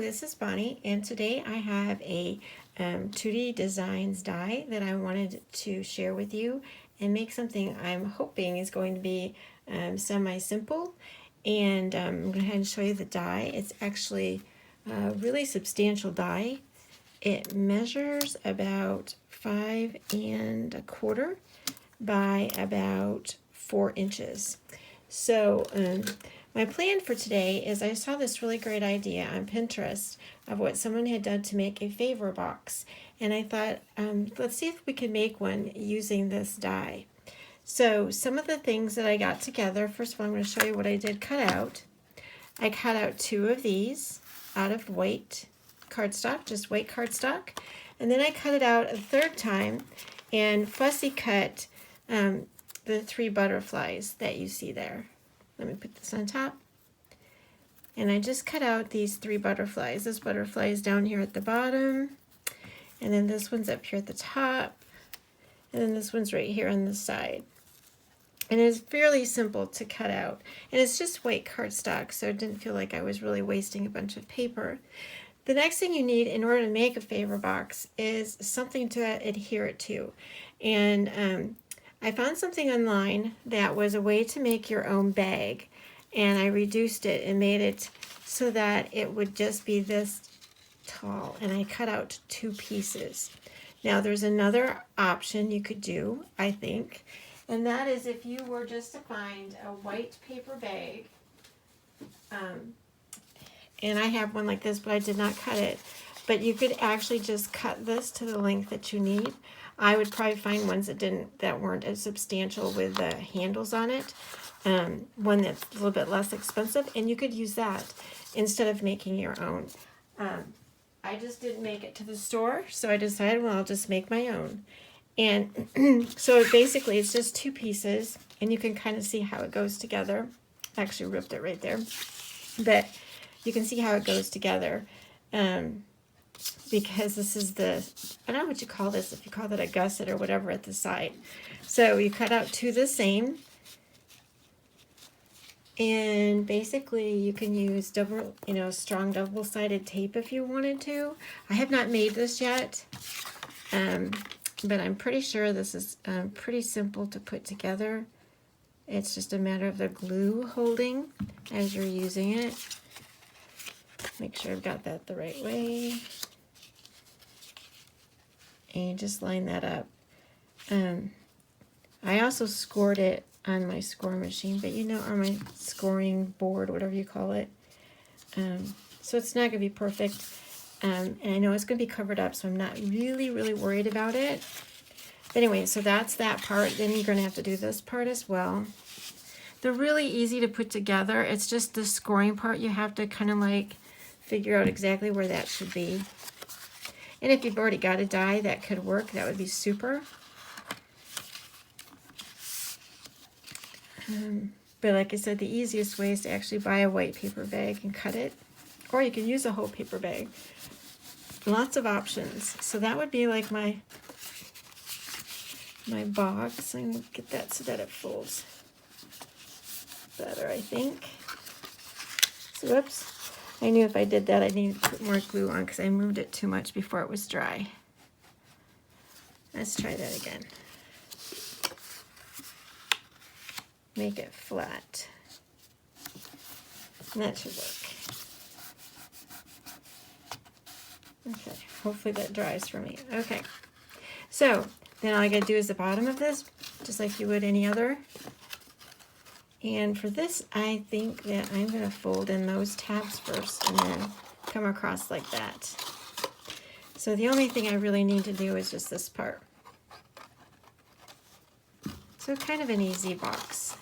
this is Bonnie, and today I have a Tutti Designs die that I wanted to share with you and make something I'm hoping is going to be semi-simple. And I'm going to go ahead and show you the die. It's actually a really substantial die. It measures about 5¼ by about 4 inches. So my plan for today is I saw this really great idea on Pinterest of what someone had done to make a favor box. And I thought, let's see if we can make one using this die. So some of the things that I got together, first of all, I'm going to show you what I did cut out. I cut out 2 of these out of white cardstock, just white cardstock. And then I cut it out a 3rd time and fussy cut the 3 butterflies that you see there. Let me put this on top. And I just cut out these 3 butterflies. This butterfly is down here at the bottom. And then this one's up here at the top. And then this one's right here on the side. And it's fairly simple to cut out. And it's just white cardstock, so it didn't feel like I was really wasting a bunch of paper. The next thing you need in order to make a favor box is something to adhere it to. And I found something online that was a way to make your own bag, and I reduced it and made it so that it would just be this tall, and I cut out 2 pieces. Now there's another option you could do, I think, and that is if you were just to find a white paper bag, and I have one like this, but I did not cut it, but you could actually just cut this to the length that you need. I would probably find ones that weren't as substantial with the handles on it. One that's a little bit less expensive, and you could use that instead of making your own. I just didn't make it to the store, so I decided, well, I'll just make my own. And so basically it's just 2 pieces, and you can kind of see how it goes together. I actually ripped it right there, but you can see how it goes together. Because this is I don't know what you call this, if you call that a gusset or whatever at the side. So you cut out 2 the same, and basically you can use strong double-sided tape if you wanted to. I have not made this yet, but I'm pretty sure this is pretty simple to put together. It's just a matter of the glue holding as you're using it. Make sure I've got that the right way. And just line that up. I also scored it on my score machine, but on my scoring board, whatever you call it. So it's not going to be perfect. And I know it's going to be covered up, so I'm not really worried about it. But anyway, so that's that part. Then you're going to have to do this part as well. They're really easy to put together. It's just the scoring part you have to kind of like figure out exactly where that should be. And if you've already got a die that could work, that would be super. But like I said, the easiest way is to actually buy a white paper bag and cut it. Or you can use a whole paper bag. Lots of options. So that would be like my box. I'm going to get that so that it folds better, I think. So whoops. I knew if I did that, I'd need to put more glue on because I moved it too much before it was dry. Let's try that again. Make it flat. And that should work. Okay, hopefully that dries for me. Okay, so then all I gotta do is the bottom of this, just like you would any other. And for this, I think that I'm going to fold in those tabs first and then come across like that. So the only thing I really need to do is just this part. So kind of an easy box.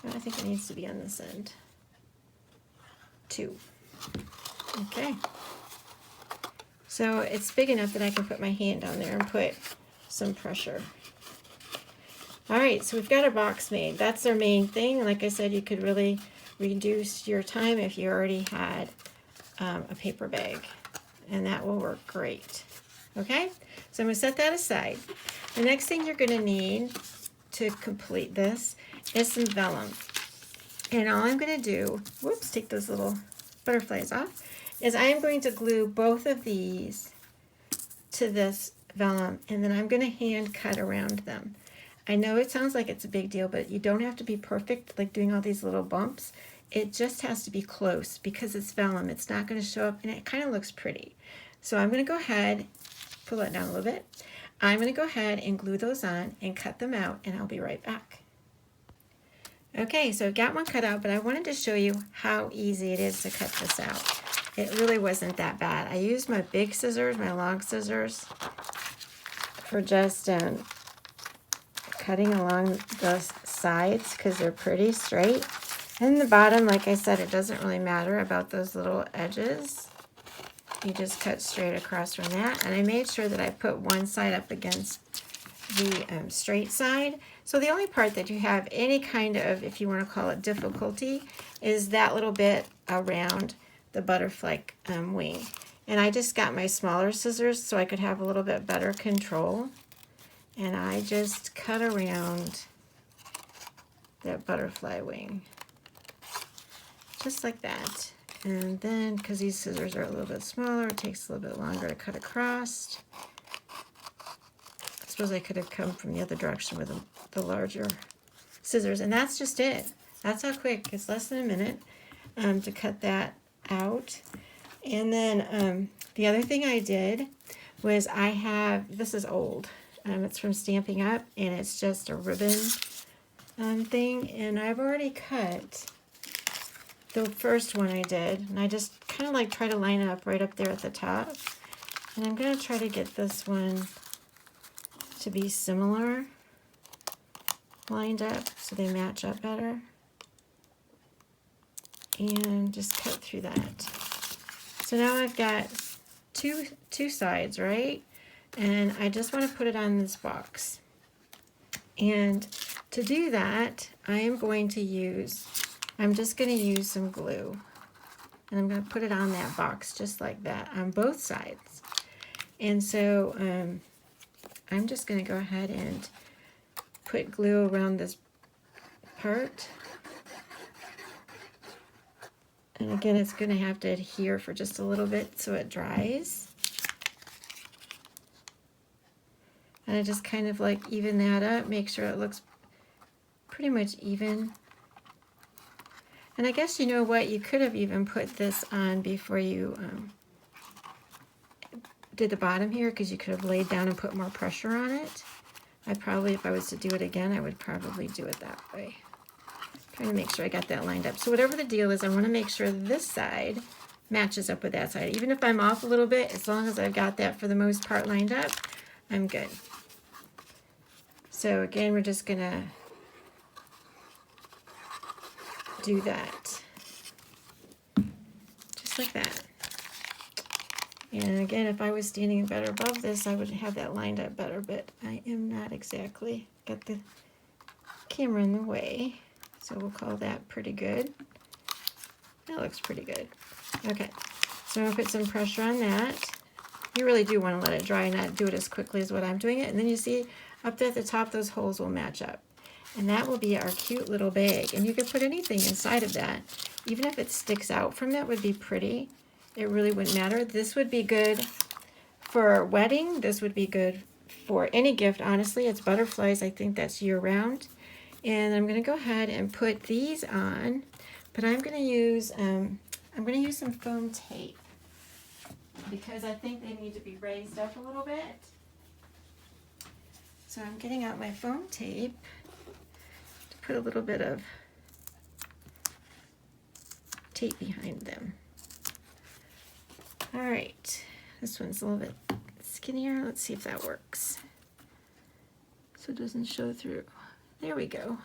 I think it needs to be on this end too. Okay. So it's big enough that I can put my hand on there and put some pressure. Alright, so we've got our box made. That's our main thing. Like I said, you could really reduce your time if you already had a paper bag. And that will work great. Okay, so I'm going to set that aside. The next thing you're going to need to complete this is some vellum. And all I'm going to do, whoops, take those little butterflies off, is I am going to glue both of these to this vellum, and then I'm going to hand cut around them. I know it sounds like it's a big deal, but you don't have to be perfect, like doing all these little bumps. It just has to be close because it's vellum. It's not going to show up, and it kind of looks pretty. So I'm going to go ahead, pull that down a little bit. I'm going to go ahead and glue those on and cut them out, and I'll be right back. Okay, so I've got one cut out, but I wanted to show you how easy it is to cut this out. It really wasn't that bad. I used my big scissors, my long scissors, for just cutting along the sides because they're pretty straight. And the bottom, like I said, it doesn't really matter about those little edges. You just cut straight across from that. And I made sure that I put one side up against the straight side. So the only part that you have any kind of, if you want to call it difficulty, is that little bit around the butterfly wing. And I just got my smaller scissors so I could have a little bit better control. And I just cut around that butterfly wing. Just like that. And then, because these scissors are a little bit smaller, it takes a little bit longer to cut across. I suppose I could have come from the other direction with the larger scissors. And that's just it. That's how quick. It's less than a minute to cut that out. And then the other thing I did was this is old. It's from Stamping Up, and it's just a ribbon thing. And I've already cut the first one I did. And I just kind of like try to line up right up there at the top. And I'm going to try to get this one to be similar, lined up so they match up better. And just cut through that. So now I've got two sides, right? And I just want to put it on this box. And to do that, I'm just going to use some glue. And I'm going to put it on that box just like that on both sides. And so I'm just going to go ahead and put glue around this part. And again, it's going to have to adhere for just a little bit so it dries. And I just kind of like even that up, make sure it looks pretty much even. And I guess you know what, you could have even put this on before you did the bottom here, because you could have laid down and put more pressure on it. I probably, if I was to do it again, I would probably do it that way. Trying to make sure I got that lined up. So whatever the deal is, I want to make sure this side matches up with that side. Even if I'm off a little bit, as long as I've got that for the most part lined up, I'm good. So again, we're just going to do that. Just like that. And again, if I was standing better above this, I would have that lined up better, but I am not exactly. Got the camera in the way, so we'll call that pretty good. That looks pretty good. Okay, so I'm going to put some pressure on that. You really do want to let it dry and not do it as quickly as what I'm doing it. And then you see up there at the top, those holes will match up. And that will be our cute little bag. And you could put anything inside of that. Even if it sticks out from that, would be pretty. It really wouldn't matter. This would be good for a wedding. This would be good for any gift, honestly. It's butterflies. I think that's year-round. And I'm going to go ahead and put these on. But I'm going to use some foam tape, because I think they need to be raised up a little bit. So I'm getting out my foam tape to put a little bit of tape behind them. All right, this one's a little bit skinnier. Let's see if that works. So it doesn't show through. There we go.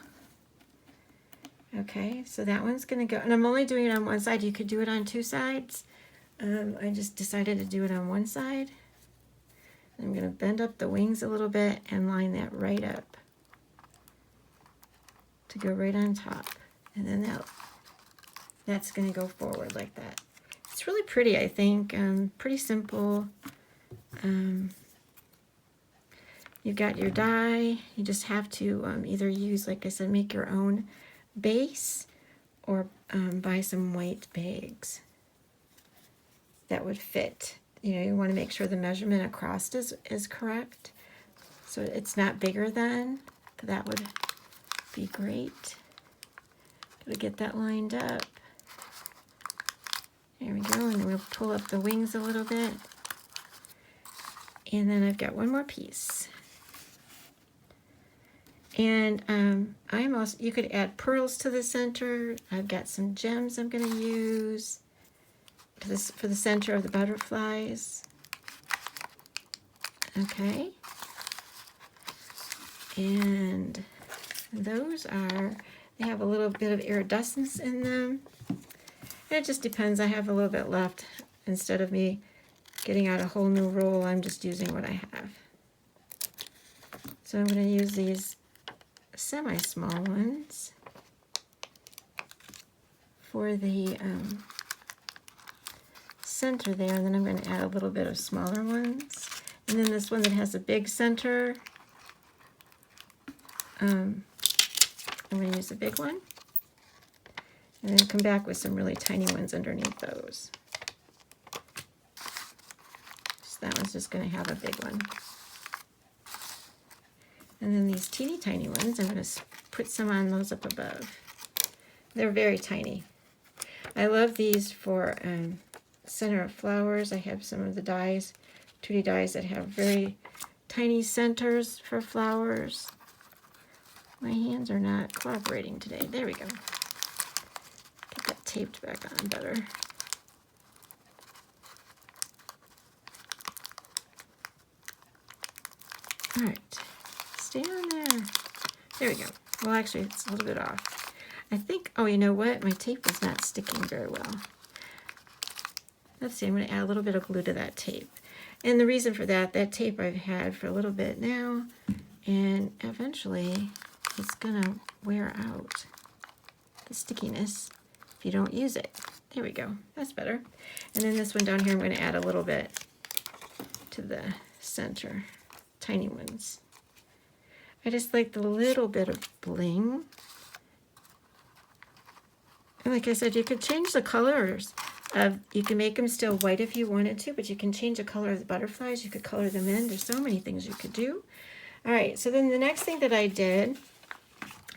Okay, so that one's gonna go, and I'm only doing it on one side. You could do it on two sides. I just decided to do it on one side. I'm gonna bend up the wings a little bit and line that right up to go right on top. And then that's gonna go forward like that. It's really pretty, I think. Pretty simple. You've got your die. You just have to either use, like I said, make your own base or buy some white bags. that would fit. You know, you want to make sure the measurement across is correct. So it's not bigger than, that would be great. Gotta get that lined up. There we go, and then we'll pull up the wings a little bit. And then I've got one more piece. And I'm also, you could add pearls to the center. I've got some gems I'm gonna use for the center of the butterflies. Okay. And those are, they have a little bit of iridescence in them. And it just depends. I have a little bit left. Instead of me getting out a whole new roll, I'm just using what I have. So I'm going to use these semi-small ones for the center there, and then I'm going to add a little bit of smaller ones. And then this one that has a big center, I'm going to use a big one. And then come back with some really tiny ones underneath those. So that one's just going to have a big one. And then these teeny tiny ones, I'm going to put some on those up above. They're very tiny. I love these for center of flowers. I have some of the dies, Tutti dies that have very tiny centers for flowers. My hands are not cooperating today. There we go. Get that taped back on better. All right, stay on there. There we go. Well, actually, it's a little bit off. I think, oh, you know what? My tape is not sticking very well. Let's see, I'm going to add a little bit of glue to that tape. And the reason for that, that tape I've had for a little bit now, and eventually it's going to wear out the stickiness if you don't use it. There we go. That's better. And then this one down here, I'm going to add a little bit to the center. Tiny ones. I just like the little bit of bling. And like I said, you could change the colors. You can make them still white if you wanted to, but you can change the color of the butterflies. You could color them in. There's so many things you could do. All right, so then the next thing that I did,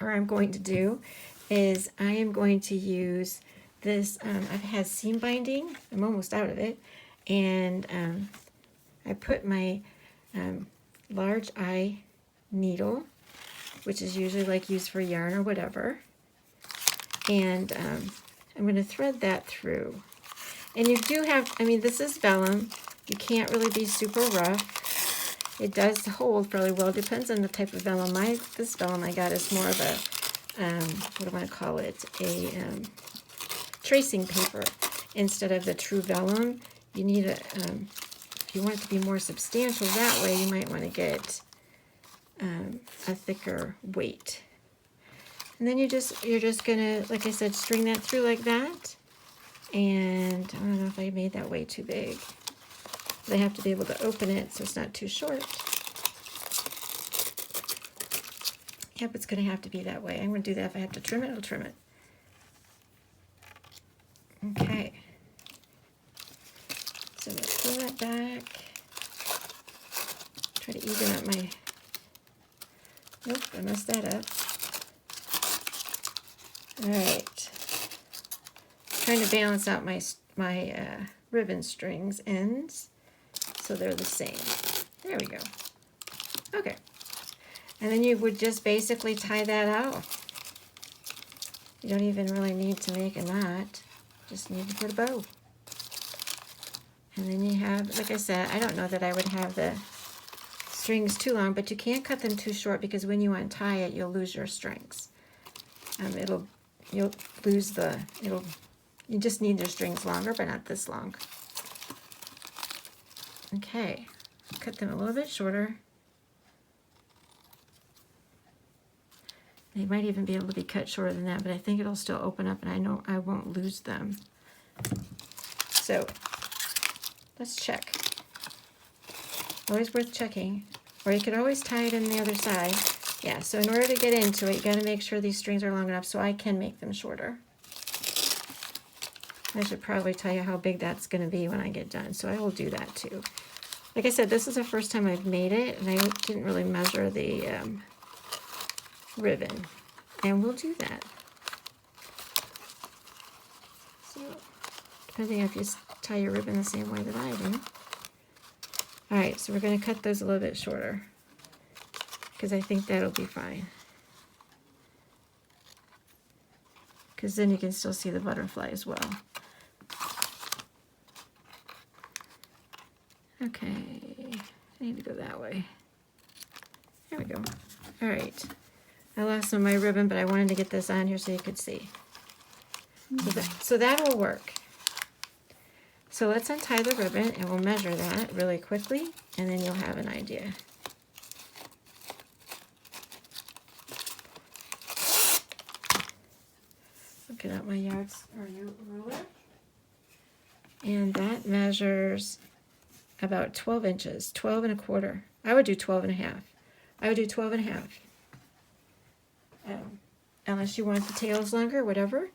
or I'm going to do, is I am going to use this, I've had seam binding. I'm almost out of it. And I put my large eye needle, which is usually like used for yarn or whatever. And I'm going to thread that through. And you do have, I mean, this is vellum. You can't really be super rough. It does hold fairly well. Depends on the type of vellum. This vellum I got is more of a, what do I want to call it? A tracing paper instead of the true vellum. You need a, if you want it to be more substantial that way, you might want to get a thicker weight. And then you're just gonna, like I said, string that through like that. And I don't know if I made that way too big. I have to be able to open it so it's not too short. Yep, it's gonna have to be that way. I'm gonna do that. If I have to trim it, I'll trim it. Okay. So let's pull that back. Try to even up my, nope, I messed that up. All right, trying to balance out my ribbon strings ends so they're the same. There we go. Okay, and then you would just basically tie that out. You don't even really need to make a knot, just need to put a bow. And then you have, like I said, I don't know that I would have the strings too long, but you can't cut them too short because when you untie it, you'll lose your strings. You'll lose you just need your strings longer, but not this long. Okay, cut them a little bit shorter. They might even be able to be cut shorter than that, but I think it'll still open up and I know I won't lose them. So let's check. Always worth checking. Or you could always tie it in the other side. Yeah, so in order to get into it, you got to make sure these strings are long enough so I can make them shorter. I should probably tell you how big that's going to be when I get done, so I will do that too. Like I said, this is the first time I've made it, and I didn't really measure the ribbon, and we'll do that. So, depending if you tie your ribbon the same way that I do. All right, so we're going to cut those a little bit shorter, because I think that'll be fine. Because then you can still see the butterfly as well. Okay, I need to go that way. There we go. All right, I lost some of my ribbon, but I wanted to get this on here so you could see. So that will work. So let's untie the ribbon and we'll measure that really quickly, and then you'll have an idea. Looking at my yards or ruler, and that measures about 12 inches, 12 and a quarter. I would do 12 and a half. I would do 12 and a half. Unless you want the tails longer, whatever,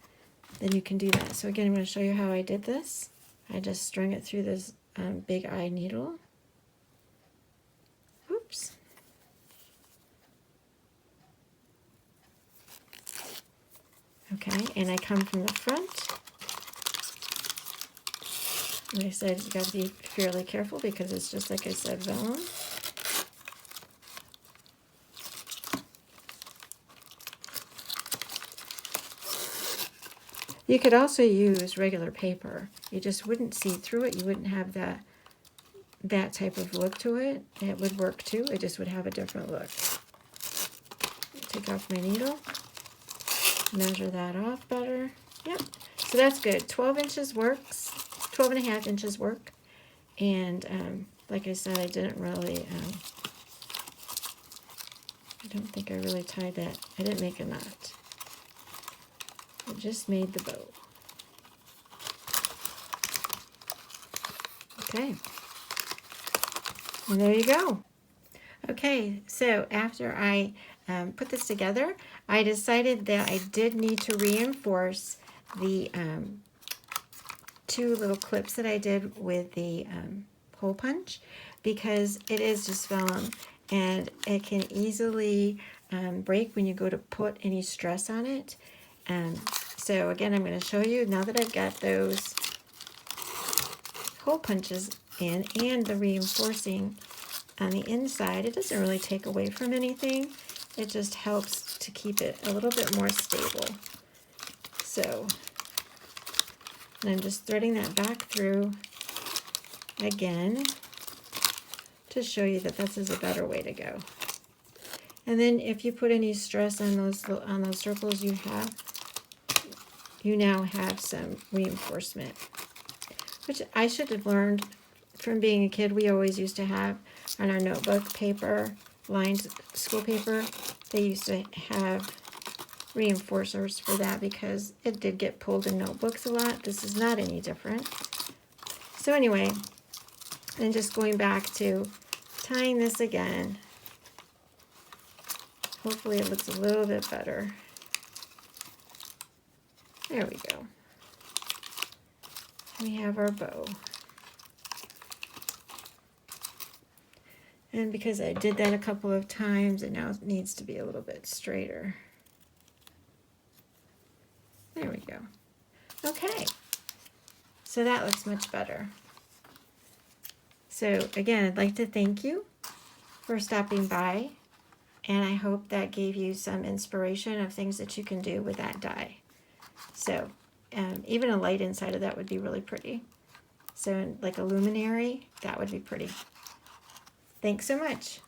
then you can do that. So again, I'm going to show you how I did this. I just strung it through this big eye needle. Oops. Okay, and I come from the front. Like I said, you got to be fairly careful because it's just, like I said, vellum. You could also use regular paper. You just wouldn't see through it. You wouldn't have that type of look to it. It would work too. It just would have a different look. Take off my needle. Measure that off better. Yep. So that's good. 12 inches works. 12 and a half inches work. And like I said, I didn't really, I don't think I really tied that. I didn't make a knot. I just made the bow. Okay. And there you go. Okay, so after I put this together, I decided that I did need to reinforce the two little clips that I did with the hole punch, because it is just vellum and it can easily break when you go to put any stress on it. So again, I'm going to show you now that I've got those hole punches in and the reinforcing on the inside. It doesn't really take away from anything. It just helps to keep it a little bit more stable. So, and I'm just threading that back through again to show you that this is a better way to go. And then if you put any stress on those circles you now have some reinforcement, which I should have learned from being a kid. We always used to have on our notebook paper, lined school paper, they used to have reinforcers for that because it did get pulled in notebooks a lot. This is not any different. So anyway, and just going back to tying this again. Hopefully it looks a little bit better. There we go. We have our bow. And because I did that a couple of times, it now needs to be a little bit straighter. There we go. Okay. So that looks much better. So again, I'd like to thank you for stopping by, and I hope that gave you some inspiration of things that you can do with that die. So even a light inside of that would be really pretty. So like a luminary, that would be pretty. Thanks so much.